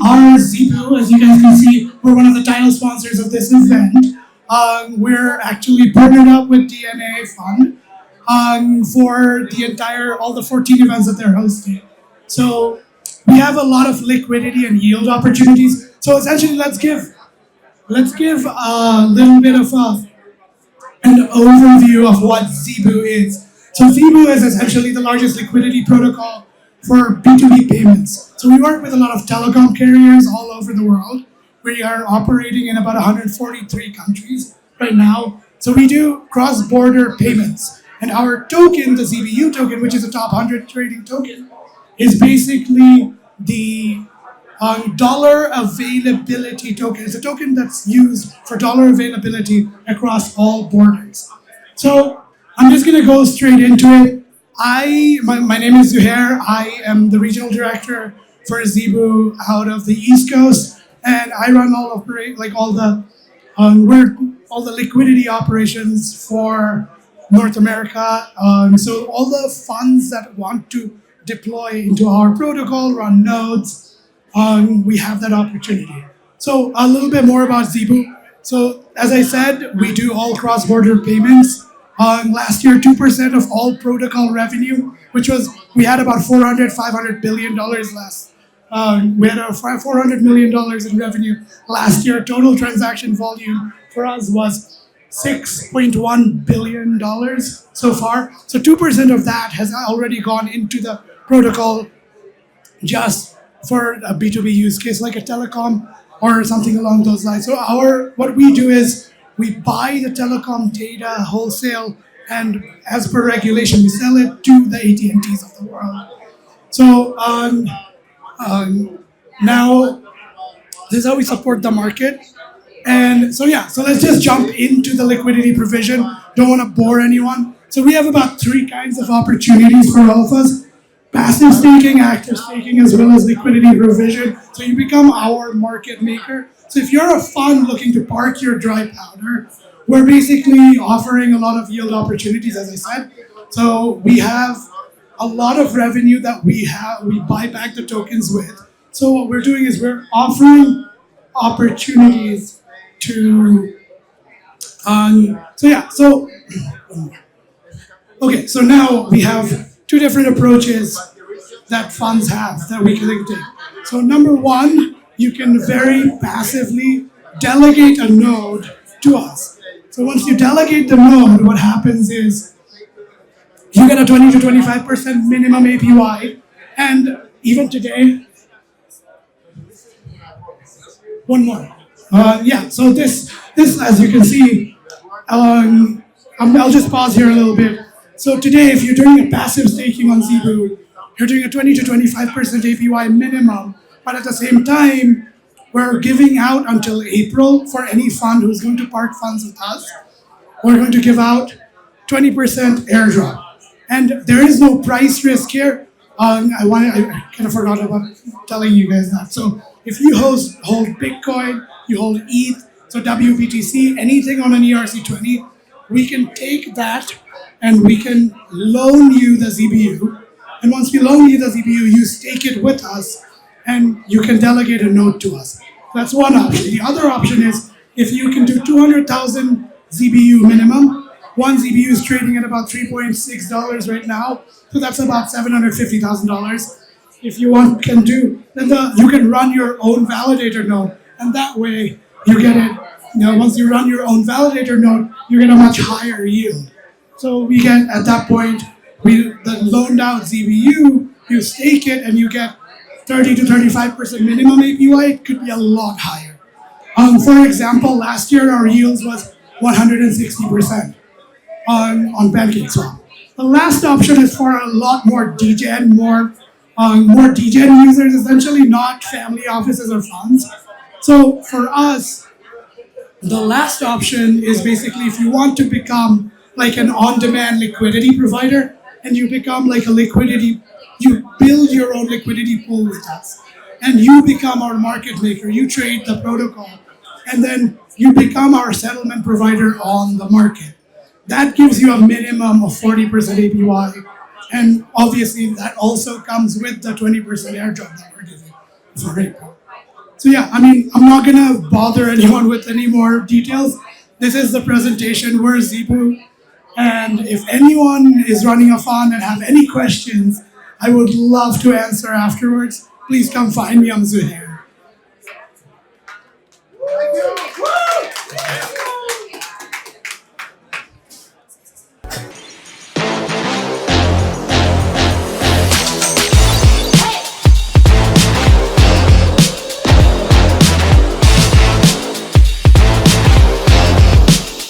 our Zeebu, as you guys can see, we're one of the title sponsors of this event. We're actually partnered up with DNA Fund for all the 14 events that they're hosting. So we have a lot of liquidity and yield opportunities. So essentially, let's give a little bit of an overview of what Zeebu is. So Zeebu is essentially the largest liquidity protocol for B2B payments. So we work with a lot of telecom carriers all over the world. We are operating in about 143 countries right now. So we do cross-border payments. And our token, the ZBU token, which is a top 100 trading token, is basically the dollar availability token. It's a token that's used for dollar availability across all borders. So I'm just going to go straight into it. My name is Zuhayr. I am the regional director for Zeebu out of the East Coast, and I run all the liquidity operations for North America. So all the funds that want to deploy into our protocol, run nodes, we have that opportunity. So a little bit more about Zeebu. So as I said, we do all cross-border payments. Last year, 2% of all protocol revenue, we had about $500 billion last. We had $400 million in revenue last year. Total transaction volume for us was $6.1 billion so far. So 2% of that has already gone into the protocol just for a B2B use case like a telecom or something along those lines. So what we do is we buy the telecom data wholesale, and as per regulation, we sell it to the AT&Ts of the world. So now this is how we support the market. And so let's just jump into the liquidity provision. Don't want to bore anyone. So we have about 3 kinds of opportunities for all of us: passive staking, active staking, as well as liquidity provision. So you become our market maker. So if you're a fund looking to park your dry powder, we're basically offering a lot of yield opportunities, as I said. So we have a lot of revenue that we buy back the tokens with. So what we're doing is we're offering opportunities to, so now we have 2 different approaches that funds have that we can take. So number 1, you can very passively delegate a node to us. So once you delegate the node, what happens is you get a 20 to 25% minimum APY. And even today, one more. So this as you can see, I'll just pause here a little bit. So today, if you're doing a passive staking on Zeebu, you're doing a 20 to 25% APY minimum. But at the same time, we're giving out until April for any fund who's going to park funds with us. We're going to give out 20% airdrop. And there is no price risk here. I kind of forgot about telling you guys that. So if you hold Bitcoin, you hold ETH, so WBTC, anything on an ERC20, we can take that and we can loan you the ZBU. And once we loan you the ZBU, you stake it with us and you can delegate a node to us. That's one option. The other option is if you can do 200,000 ZBU minimum. One ZBU is trading at about $3.6 right now, so that's about $750,000. If you you can run your own validator node, and that way you get it. Once you run your own validator node, you get a much higher yield. So we get at that point, the loaned out ZBU, you stake it, and you get 30 to 35% minimum APY. It could be a lot higher. For example, last year our yields was 160% on PancakeSwap. The last option is for a lot more DGen, more DGen users, essentially not family offices or funds. So for us, the last option is basically if you want to become like an on-demand liquidity provider, and you become like you build your own liquidity pool with us, and you become our market maker, you trade the protocol, and then you become our settlement provider on the market. That gives you a minimum of 40% APY, and obviously that also comes with the 20% airdrop that we're giving for April. So yeah, I mean, I'm not gonna bother anyone with any more details. This is the presentation. We're Zeebu, and if anyone is running a fund and have any questions, I would love to answer afterwards. Please come find me. I'm Zuhayr.